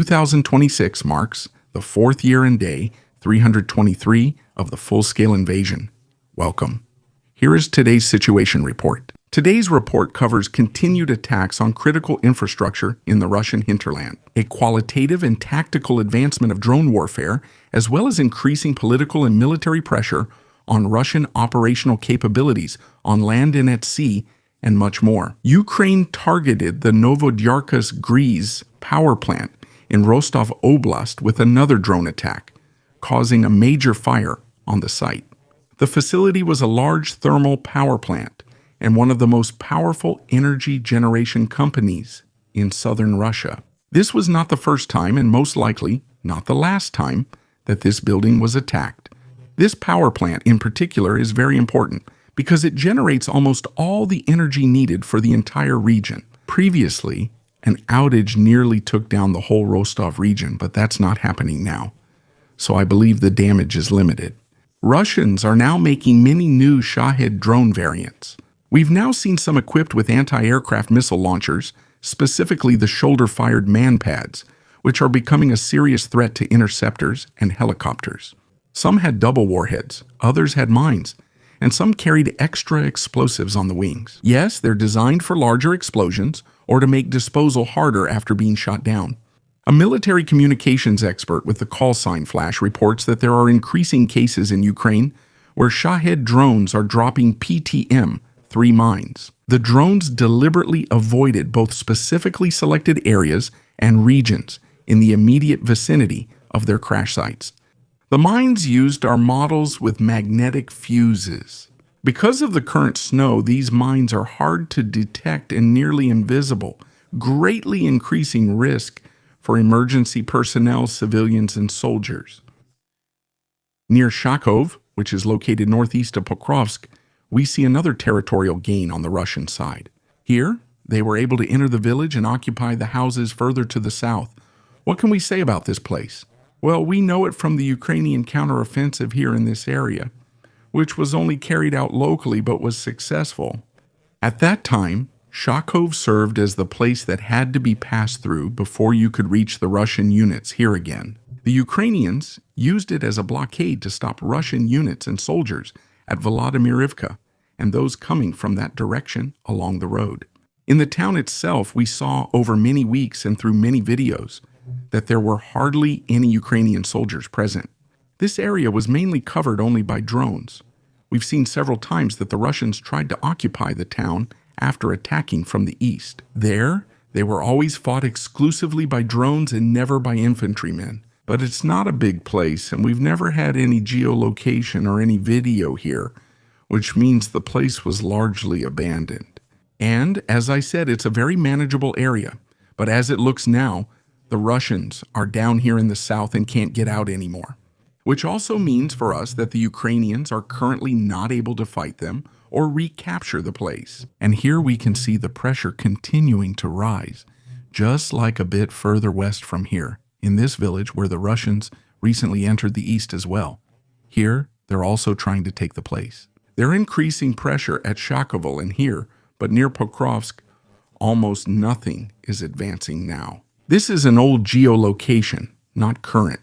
2026 marks the fourth year and day 323 of the full-scale invasion. Welcome. Here is today's situation report. Today's report covers continued attacks on critical infrastructure in the Russian hinterland, a qualitative and tactical advancement of drone warfare, as well as increasing political and military pressure on Russian operational capabilities on land and at sea, and much more. Ukraine targeted the Novodyarkas Grease power plant in Rostov Oblast with another drone attack, causing a major fire on the site. The facility was a large thermal power plant and one of the most powerful energy generation companies in southern Russia. This was not the first time, and most likely not the last time, that this building was attacked. This power plant in particular is very important because it generates almost all the energy needed for the entire region. Previously, an outage nearly took down the whole Rostov region, but that's not happening now. So I believe the damage is limited. Russians are now making many new Shahed drone variants. We've now seen some equipped with anti-aircraft missile launchers, specifically the shoulder-fired man-pads, which are becoming a serious threat to interceptors and helicopters. Some had double warheads, others had mines, and some carried extra explosives on the wings. Yes, they're designed for larger explosions or to make disposal harder after being shot down. A military communications expert with the call sign flash reports that there are increasing cases in Ukraine where Shahed drones are dropping PTM-3 mines. The drones deliberately avoided both specifically selected areas and regions in the immediate vicinity of their crash sites. The mines used are models with magnetic fuses. Because of the current snow, these mines are hard to detect and nearly invisible, greatly increasing risk for emergency personnel, civilians, and soldiers. Near Shakov, which is located northeast of Pokrovsk, we see another territorial gain on the Russian side. Here, they were able to enter the village and occupy the houses further to the south. What can we say about this place? Well, we know it from the Ukrainian counteroffensive here in this area, which was only carried out locally but was successful. At that time, Shakov served as the place that had to be passed through before you could reach the Russian units here again. The Ukrainians used it as a blockade to stop Russian units and soldiers at Volodymyrivka and those coming from that direction along the road. In the town itself, we saw over many weeks and through many videos that there were hardly any Ukrainian soldiers present. This area was mainly covered only by drones. We've seen several times that the Russians tried to occupy the town after attacking from the east. There, they were always fought exclusively by drones and never by infantrymen. But it's not a big place, and we've never had any geolocation or any video here, which means the place was largely abandoned. And, as I said, it's a very manageable area. But as it looks now, the Russians are down here in the south and can't get out anymore. Which also means for us that the Ukrainians are currently not able to fight them or recapture the place. And here we can see the pressure continuing to rise, just like a bit further west from here, in this village where the Russians recently entered the east as well. Here, they're also trying to take the place. They're increasing pressure at Shakovo and here, but near Pokrovsk, almost nothing is advancing now. This is an old geolocation, not current.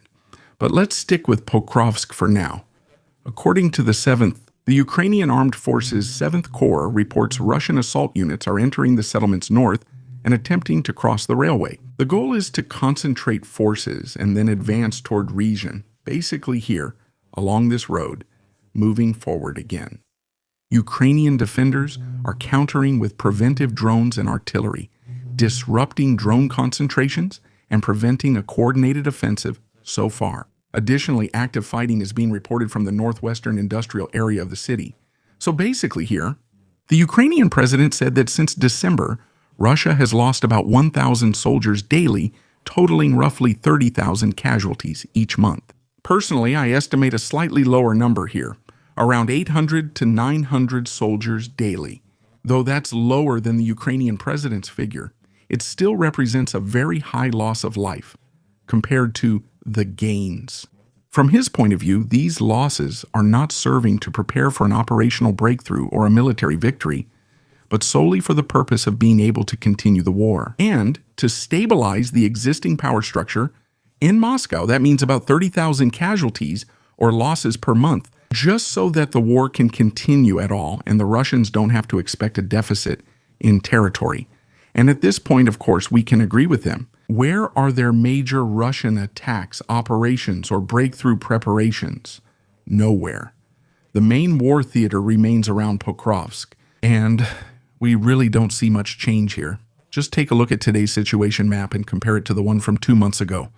But let's stick with Pokrovsk for now. According to the the Ukrainian Armed Forces 7th Corps reports Russian assault units are entering the settlements north and attempting to cross the railway. The goal is to concentrate forces and then advance toward region, basically here, along this road, moving forward again. Ukrainian defenders are countering with preventive drones and artillery, disrupting drone concentrations and preventing a coordinated offensive so far. Additionally, active fighting is being reported from the northwestern industrial area of the city. So basically here, the Ukrainian president said that since December, Russia has lost about 1,000 soldiers daily, totaling roughly 30,000 casualties each month. Personally, I estimate a slightly lower number here, around 800 to 900 soldiers daily. Though that's lower than the Ukrainian president's figure, it still represents a very high loss of life compared to the gains. From his point of view, these losses are not serving to prepare for an operational breakthrough or a military victory, but solely for the purpose of being able to continue the war and to stabilize the existing power structure in Moscow. That means about 30,000 casualties or losses per month, just so that the war can continue at all and the Russians don't have to expect a deficit in territory. And at this point, of course, we can agree with them. Where are their major Russian attacks, operations, or breakthrough preparations? Nowhere. The main war theater remains around Pokrovsk, and we really don't see much change here. Just take a look at today's situation map and compare it to the one from 2 months ago.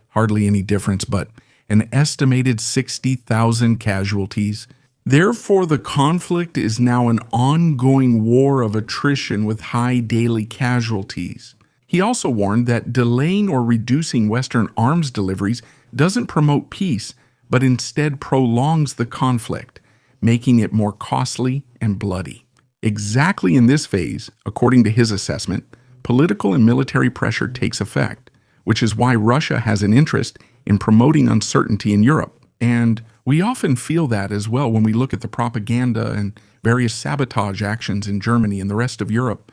Hardly any difference, but an estimated 60,000 casualties. Therefore, the conflict is now an ongoing war of attrition with high daily casualties. He also warned that delaying or reducing Western arms deliveries doesn't promote peace, but instead prolongs the conflict, making it more costly and bloody. Exactly in this phase, according to his assessment, political and military pressure takes effect, which is why Russia has an interest in promoting uncertainty in Europe. And we often feel that as well when we look at the propaganda and various sabotage actions in Germany and the rest of Europe.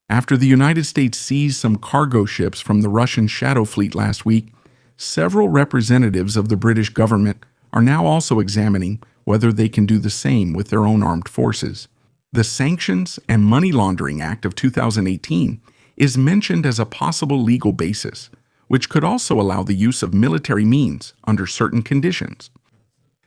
After the United States seized some cargo ships from the Russian Shadow Fleet last week, several representatives of the British government are now also examining whether they can do the same with their own armed forces. The Sanctions and Money Laundering Act of 2018 is mentioned as a possible legal basis, which could also allow the use of military means under certain conditions.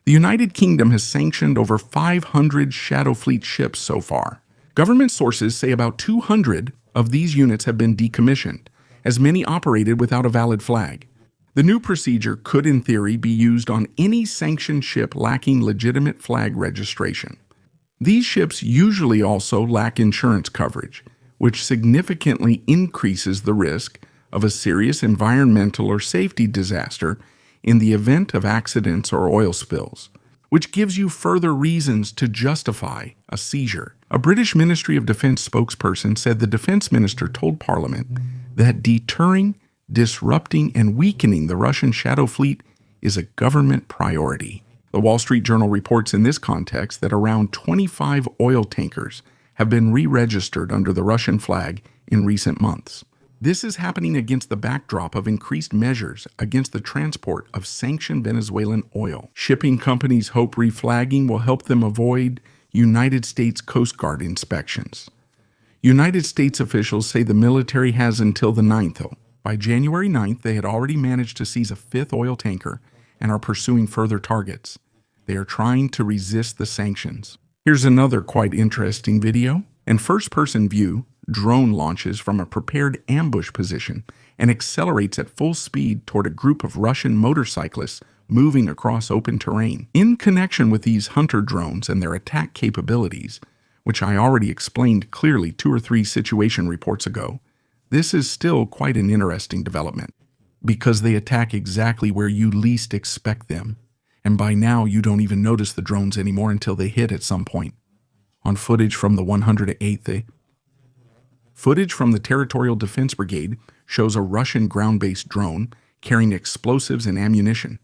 The United Kingdom has sanctioned over 500 Shadow Fleet ships so far. Government sources say about 200 of these units have been decommissioned, as many operated without a valid flag. The new procedure could, in theory, be used on any sanctioned ship lacking legitimate flag registration. These ships usually also lack insurance coverage, which significantly increases the risk of a serious environmental or safety disaster in the event of accidents or oil spills, which gives you further reasons to justify a seizure. A British Ministry of Defense spokesperson said the defense minister told Parliament that deterring, disrupting, and weakening the Russian Shadow Fleet is a government priority. The Wall Street Journal reports in this context that around 25 oil tankers have been re-registered under the Russian flag in recent months. This is happening against the backdrop of increased measures against the transport of sanctioned Venezuelan oil. Shipping companies hope reflagging will help them avoid United States Coast Guard inspections. United States officials say the military has until the 9th, though. By January 9th, they had already managed to seize a 5th oil tanker and are pursuing further targets. They are trying to resist the sanctions. Here's another quite interesting video. In first-person view, drone launches from a prepared ambush position and accelerates at full speed toward a group of Russian motorcyclists moving across open terrain. In connection with these hunter drones and their attack capabilities, which I already explained clearly 2 or 3 situation reports ago, this is still quite an interesting development, because they attack exactly where you least expect them, and by now you don't even notice the drones anymore until they hit at some point. On footage from the 108th, footage from the Territorial Defense Brigade shows a Russian ground-based drone carrying explosives and ammunition,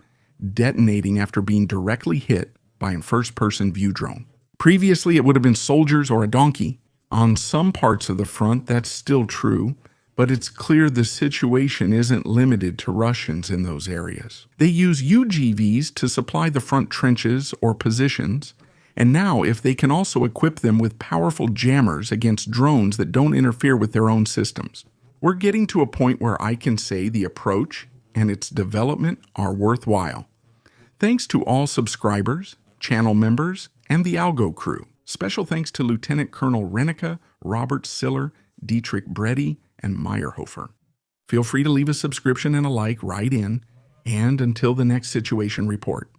detonating after being directly hit by a first-person view drone. Previously, it would have been soldiers or a donkey. On some parts of the front, that's still true, but it's clear the situation isn't limited to Russians in those areas. They use UGVs to supply the front trenches or positions, and now if they can also equip them with powerful jammers against drones that don't interfere with their own systems. We're getting to a point where I can say the approach and its development are worthwhile. Thanks to all subscribers, channel members, and the Algo crew. Special thanks to Lieutenant Colonel Renica, Robert Siller, Dietrich Bredy, and Meyerhofer. Feel free to leave a subscription and a like right in, and until the next situation report.